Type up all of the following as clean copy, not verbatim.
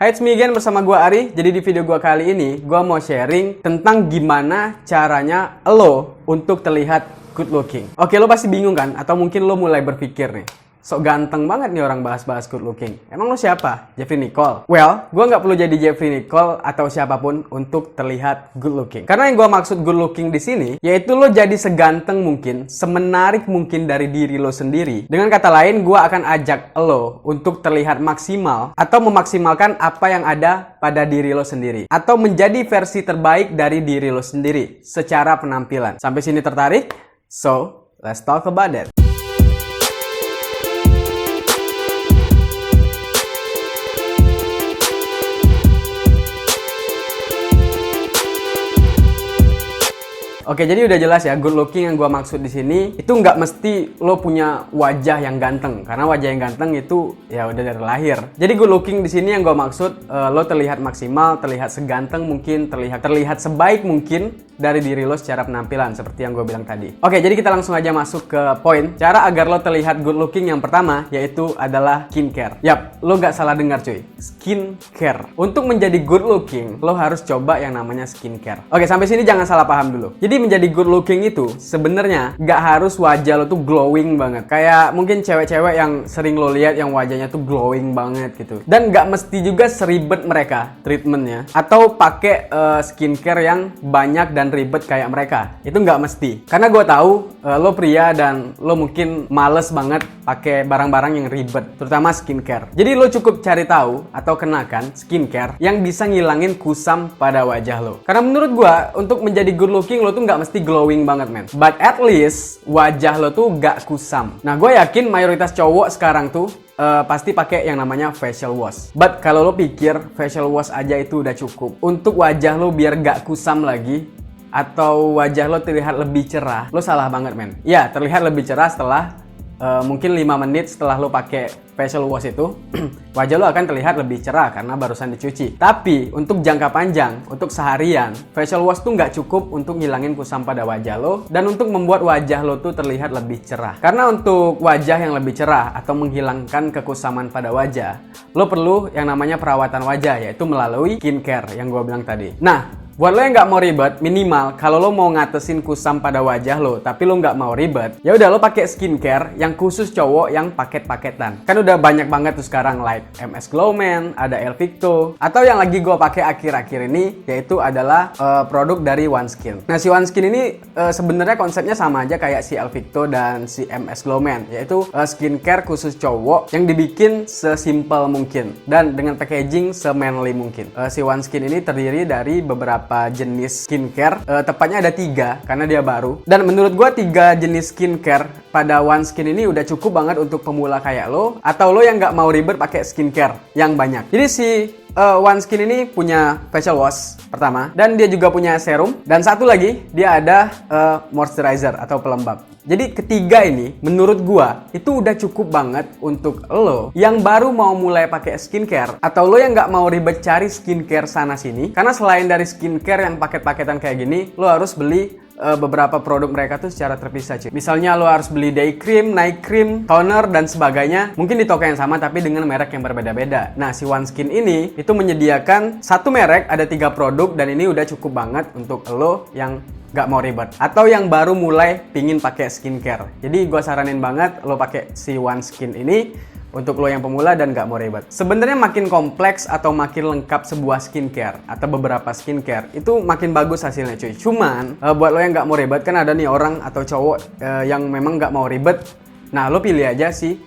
Hai, it's me again bersama gua Ari. Jadi di video gua kali ini, gua mau sharing tentang gimana caranya lo untuk terlihat good looking. Oke, lo pasti bingung kan? Atau mungkin lo mulai berpikir nih, sok ganteng banget nih orang bahas-bahas good looking. Emang lo siapa? Jeffrey Nicole? Well, gua nggak perlu jadi Jeffrey Nicole atau siapapun untuk terlihat good looking. Karena yang gua maksud good looking di sini, yaitu lo jadi seganteng mungkin, semenarik mungkin dari diri lo sendiri. Dengan kata lain, gua akan ajak lo untuk terlihat maksimal atau memaksimalkan apa yang ada pada diri lo sendiri. Atau menjadi versi terbaik dari diri lo sendiri secara penampilan. Sampai sini tertarik? So, let's talk about it. Oke, jadi udah jelas ya, good looking yang gua maksud di sini itu nggak mesti lo punya wajah yang ganteng, karena wajah yang ganteng itu ya udah dari lahir. Jadi good looking di sini yang gua maksud lo terlihat maksimal, terlihat seganteng mungkin, terlihat sebaik mungkin dari diri lo secara penampilan seperti yang gue bilang tadi. Oke, jadi kita langsung aja masuk ke poin. Cara agar lo terlihat good looking yang pertama yaitu adalah skincare. Yap, lo nggak salah dengar cuy, skincare. Untuk menjadi good looking, lo harus coba yang namanya skincare. Oke, sampai sini jangan salah paham dulu. Jadi menjadi good looking itu sebenarnya nggak harus wajah lo tuh glowing banget. Kayak mungkin cewek-cewek yang sering lo lihat yang wajahnya tuh glowing banget gitu. Dan nggak mesti juga seribet mereka treatmentnya atau pakai skincare yang banyak dan ribet kayak mereka. Itu nggak mesti. Karena gue tahu lo pria dan lo mungkin males banget pakai barang-barang yang ribet, terutama skincare. Jadi lo cukup cari tahu atau kenakan skincare yang bisa ngilangin kusam pada wajah lo. Karena menurut gue untuk menjadi good looking lo tuh nggak mesti glowing banget men. But at least wajah lo tuh nggak kusam. Nah gue yakin mayoritas cowok sekarang tuh pasti pakai yang namanya facial wash. But kalau lo pikir facial wash aja itu udah cukup untuk wajah lo biar gak kusam lagi atau wajah lo terlihat lebih cerah, lo salah banget men. Ya, terlihat lebih cerah setelah mungkin 5 menit setelah lo pakai facial wash itu wajah lo akan terlihat lebih cerah karena barusan dicuci. Tapi untuk jangka panjang, untuk seharian, facial wash tuh nggak cukup untuk ngilangin kusam pada wajah lo dan untuk membuat wajah lo tuh terlihat lebih cerah. Karena untuk wajah yang lebih cerah atau menghilangkan kekusaman pada wajah, lo perlu yang namanya perawatan wajah, yaitu melalui skincare yang gue bilang tadi. Nah, buat lo yang nggak mau ribet, minimal kalau lo mau ngatesin kusam pada wajah lo, tapi lo nggak mau ribet, ya udah lo pakai skincare yang khusus cowok yang paket-paketan. Kan udah banyak banget tuh sekarang like MS Glow Man, ada Elvicto, atau yang lagi gue pakai akhir-akhir ini yaitu adalah produk dari OneSkin. Nah si OneSkin ini sebenarnya konsepnya sama aja kayak si Elvicto dan si MS Glow Man, yaitu skincare khusus cowok yang dibikin sesimpel mungkin dan dengan packaging se-manly mungkin. Si OneSkin ini terdiri dari beberapa jenis skincare, tepatnya ada 3 karena dia baru. Dan menurut gua 3 jenis skincare pada OneSkin ini udah cukup banget untuk pemula kayak lo atau lo yang nggak mau ribet pakai skincare yang banyak. Jadi si OneSkin ini punya facial wash pertama dan dia juga punya serum dan satu lagi dia ada moisturizer atau pelembab. Jadi ketiga ini menurut gua itu udah cukup banget untuk lo yang baru mau mulai pakai skincare atau lo yang nggak mau ribet cari skincare sana sini. Karena selain dari skincare yang paket-paketan kayak gini, lo harus beli beberapa produk mereka tuh secara terpisah cuy. Misalnya lo harus beli day cream, night cream, toner dan sebagainya. Mungkin di toko yang sama tapi dengan merek yang berbeda-beda. Nah si OneSkin ini itu menyediakan satu merek ada 3 produk dan ini udah cukup banget untuk lo yang gak mau ribet atau yang baru mulai pingin pakai skincare. Jadi gue saranin banget lo pakai si OneSkin ini untuk lo yang pemula dan gak mau ribet. Sebenarnya makin kompleks atau makin lengkap sebuah skincare atau beberapa skincare itu makin bagus hasilnya cuy. Cuman buat lo yang gak mau ribet kan ada nih orang atau cowok yang memang gak mau ribet. Nah lo pilih aja sih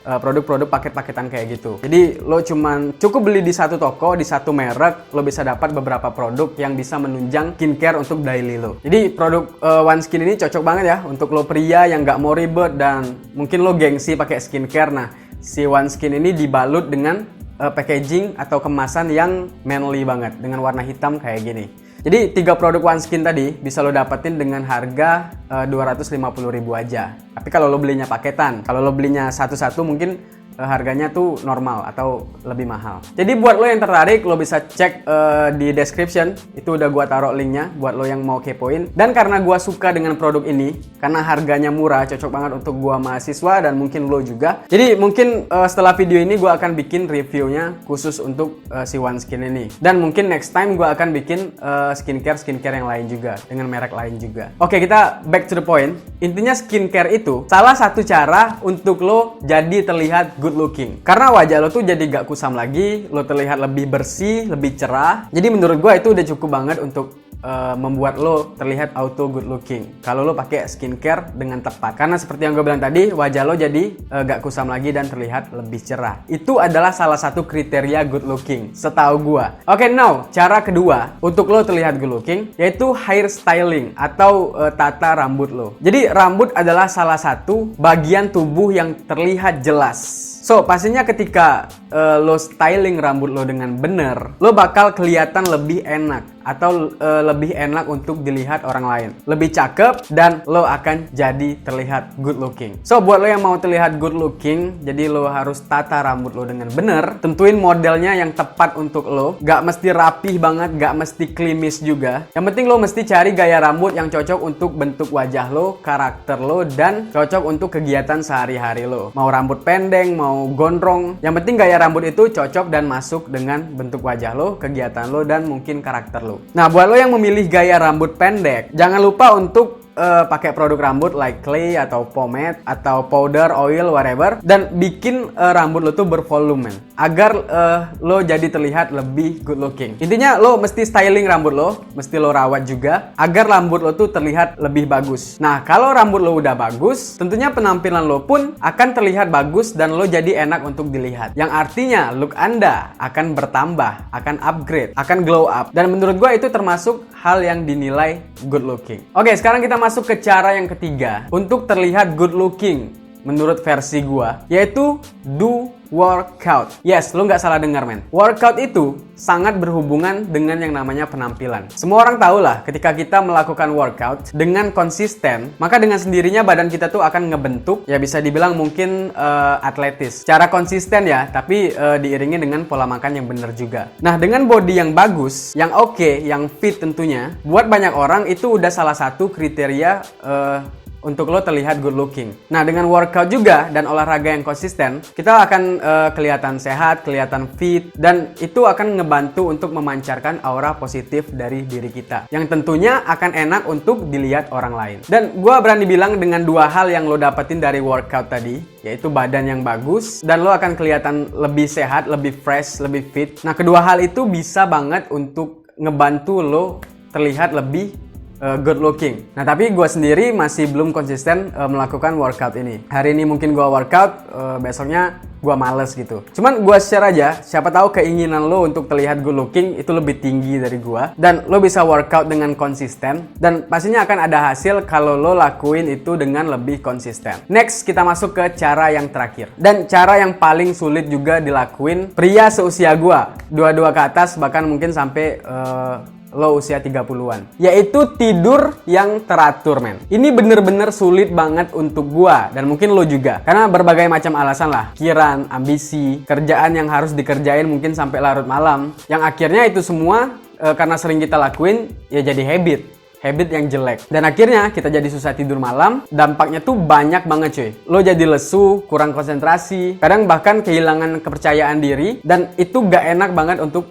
produk-produk paket-paketan kayak gitu. Jadi lo cuman cukup beli di satu toko, di satu merek, lo bisa dapat beberapa produk yang bisa menunjang skincare untuk daily lo. Jadi produk OneSkin ini cocok banget ya untuk lo pria yang nggak mau ribet dan mungkin lo gengsi pakai skincare. Nah, si OneSkin ini dibalut dengan packaging atau kemasan yang manly banget dengan warna hitam kayak gini. Jadi 3 produk OneSkin tadi bisa lo dapetin dengan harga 250.000 aja. Tapi kalau lo belinya paketan, kalau lo belinya satu-satu mungkin harganya tuh normal atau lebih mahal. Jadi buat lo yang tertarik, lo bisa cek di description, itu udah gua taruh linknya buat lo yang mau kepoin. Dan karena gua suka dengan produk ini, karena harganya murah, cocok banget untuk gua mahasiswa dan mungkin lo juga. Jadi mungkin setelah video ini gua akan bikin reviewnya khusus untuk si OneSkin ini. Dan mungkin next time gua akan bikin skincare yang lain juga dengan merek lain juga. Oke, kita back to the point. Intinya skincare itu salah satu cara untuk lo jadi terlihat good looking. Karena wajah lo tuh jadi gak kusam lagi, lo terlihat lebih bersih, lebih cerah. Jadi menurut gue itu udah cukup banget untuk membuat lo terlihat auto good looking kalau lo pakai skincare dengan tepat. Karena seperti yang gue bilang tadi, wajah lo jadi gak kusam lagi dan terlihat lebih cerah. Itu adalah salah satu kriteria good looking setahu gue. Oke, now cara kedua untuk lo terlihat good looking yaitu hair styling atau tata rambut lo. Jadi rambut adalah salah satu bagian tubuh yang terlihat jelas. So, pastinya ketika lo styling rambut lo dengan bener, lo bakal kelihatan lebih enak atau lebih enak untuk dilihat orang lain. Lebih cakep dan lo akan jadi terlihat good looking. So, buat lo yang mau terlihat good looking, jadi lo harus tata rambut lo dengan bener. Tentuin modelnya yang tepat untuk lo. Gak mesti rapih banget, gak mesti klimis juga. Yang penting lo mesti cari gaya rambut yang cocok untuk bentuk wajah lo, karakter lo, dan cocok untuk kegiatan sehari-hari lo. Mau rambut pendek, mau gondrong. Yang penting gaya rambut itu cocok dan masuk dengan bentuk wajah lo, kegiatan lo, dan mungkin karakter lo. Nah, buat lo yang memilih gaya rambut pendek, jangan lupa untuk pakai produk rambut like clay atau pomade atau powder, oil, whatever, dan bikin rambut lo tuh bervolumen agar lo jadi terlihat lebih good looking. Intinya lo mesti styling rambut lo, mesti lo rawat juga agar rambut lo tuh terlihat lebih bagus. Nah, kalau rambut lo udah bagus, tentunya penampilan lo pun akan terlihat bagus dan lo jadi enak untuk dilihat. Yang artinya look Anda akan bertambah, akan upgrade, akan glow up. Dan menurut gue itu termasuk hal yang dinilai good looking. Oke, sekarang kita masuk ke cara yang ketiga untuk terlihat good looking menurut versi gua, yaitu do workout. Yes, lo nggak salah dengar, men. Workout itu sangat berhubungan dengan yang namanya penampilan. Semua orang tahu lah, ketika kita melakukan workout dengan konsisten, maka dengan sendirinya badan kita tuh akan ngebentuk, ya bisa dibilang mungkin atletis. Secara konsisten ya, tapi diiringi dengan pola makan yang benar juga. Nah, dengan body yang bagus, yang oke, yang fit tentunya, buat banyak orang itu udah salah satu kriteria untuk lo terlihat good looking. Nah, dengan workout juga dan olahraga yang konsisten, kita akan kelihatan sehat, kelihatan fit, dan itu akan ngebantu untuk memancarkan aura positif dari diri kita, yang tentunya akan enak untuk dilihat orang lain. Dan gue berani bilang dengan dua hal yang lo dapetin dari workout tadi, yaitu badan yang bagus, dan lo akan kelihatan lebih sehat, lebih fresh, lebih fit. Nah, kedua hal itu bisa banget untuk ngebantu lo terlihat lebih good looking. Nah, tapi gue sendiri masih belum konsisten melakukan workout ini. Hari ini mungkin gue workout, besoknya gue males gitu. Cuman gue share aja, siapa tahu keinginan lo untuk terlihat good looking itu lebih tinggi dari gue. Dan lo bisa workout dengan konsisten. Dan pastinya akan ada hasil kalau lo lakuin itu dengan lebih konsisten. Next, kita masuk ke cara yang terakhir. Dan cara yang paling sulit juga dilakuin pria seusia gue. Dua-dua ke atas, bahkan mungkin sampai lo usia 30-an, yaitu tidur yang teratur, men. Ini bener-bener sulit banget untuk gua dan mungkin lo juga, karena berbagai macam alasan lah, pikiran, ambisi, kerjaan yang harus dikerjain mungkin sampai larut malam, yang akhirnya itu semua karena sering kita lakuin ya jadi habit yang jelek, dan akhirnya kita jadi susah tidur malam. Dampaknya tuh banyak banget, cuy. Lo jadi lesu, kurang konsentrasi, kadang bahkan kehilangan kepercayaan diri, dan itu gak enak banget untuk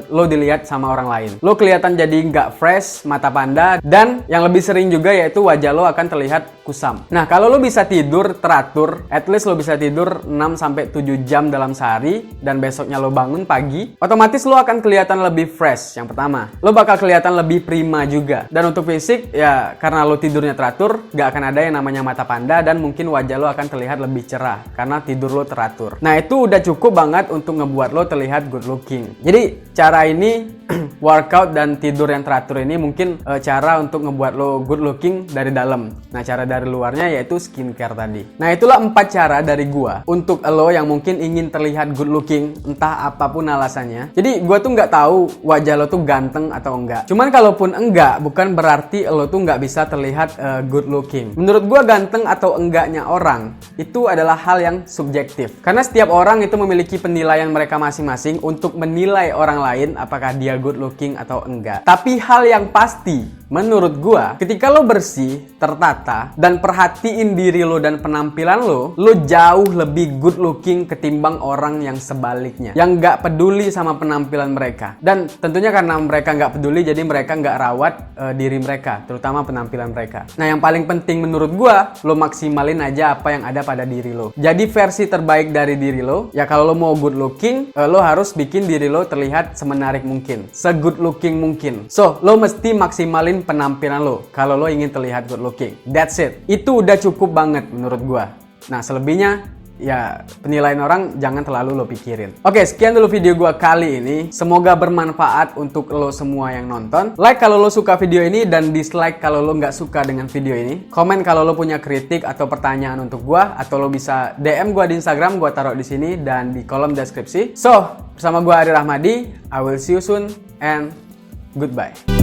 lo dilihat sama orang lain. Lo kelihatan jadi gak fresh, mata panda, dan yang lebih sering juga yaitu wajah lo akan terlihat kusam. Nah, kalau lo bisa tidur teratur, at least lo bisa tidur 6-7 jam dalam sehari, dan besoknya lo bangun pagi, otomatis lo akan kelihatan lebih fresh. Yang pertama, lo bakal kelihatan lebih prima juga. Dan untuk fisik, ya karena lo tidurnya teratur, gak akan ada yang namanya mata panda, dan mungkin wajah lo akan terlihat lebih cerah karena tidur lo teratur. Nah, itu udah cukup banget untuk ngebuat lo terlihat good looking. Jadi cara ini workout dan tidur yang teratur ini mungkin cara untuk ngebuat lo good looking dari dalam. Nah, cara dari luarnya yaitu skincare tadi. Nah, itulah 4 cara dari gua untuk lo yang mungkin ingin terlihat good looking, entah apapun alasannya. Jadi gua tuh nggak tahu wajah lo tuh ganteng atau enggak. Cuman kalaupun enggak, bukan berarti lo tuh nggak bisa terlihat good looking. Menurut gua ganteng atau enggaknya orang itu adalah hal yang subjektif. Karena setiap orang itu memiliki penilaian mereka masing-masing untuk menilai orang lain apakah dia good looking atau enggak. Tapi hal yang pasti, menurut gua, ketika lo bersih, tertata, dan perhatiin diri lo dan penampilan lo jauh lebih good looking ketimbang orang yang sebaliknya, yang nggak peduli sama penampilan mereka. Dan tentunya karena mereka nggak peduli, jadi mereka nggak rawat diri mereka, terutama penampilan mereka. Nah, yang paling penting menurut gua, lo maksimalin aja apa yang ada pada diri lo. Jadi versi terbaik dari diri lo, ya kalau lo mau good looking, lo harus bikin diri lo terlihat semenarik mungkin, se-good looking mungkin. So, lo mesti maksimalin penampilan lo kalau lo ingin terlihat good looking. That's it. Itu udah cukup banget menurut gua. Nah, selebihnya ya penilaian orang jangan terlalu lo pikirin. Oke, sekian dulu video gua kali ini. Semoga bermanfaat untuk lo semua yang nonton. Like kalau lo suka video ini dan dislike kalau lo nggak suka dengan video ini. Komen kalau lo punya kritik atau pertanyaan untuk gua, atau lo bisa DM gua di Instagram, gua taruh di sini dan di kolom deskripsi. So, bersama gua Ari Rahmadi, I will see you soon and goodbye.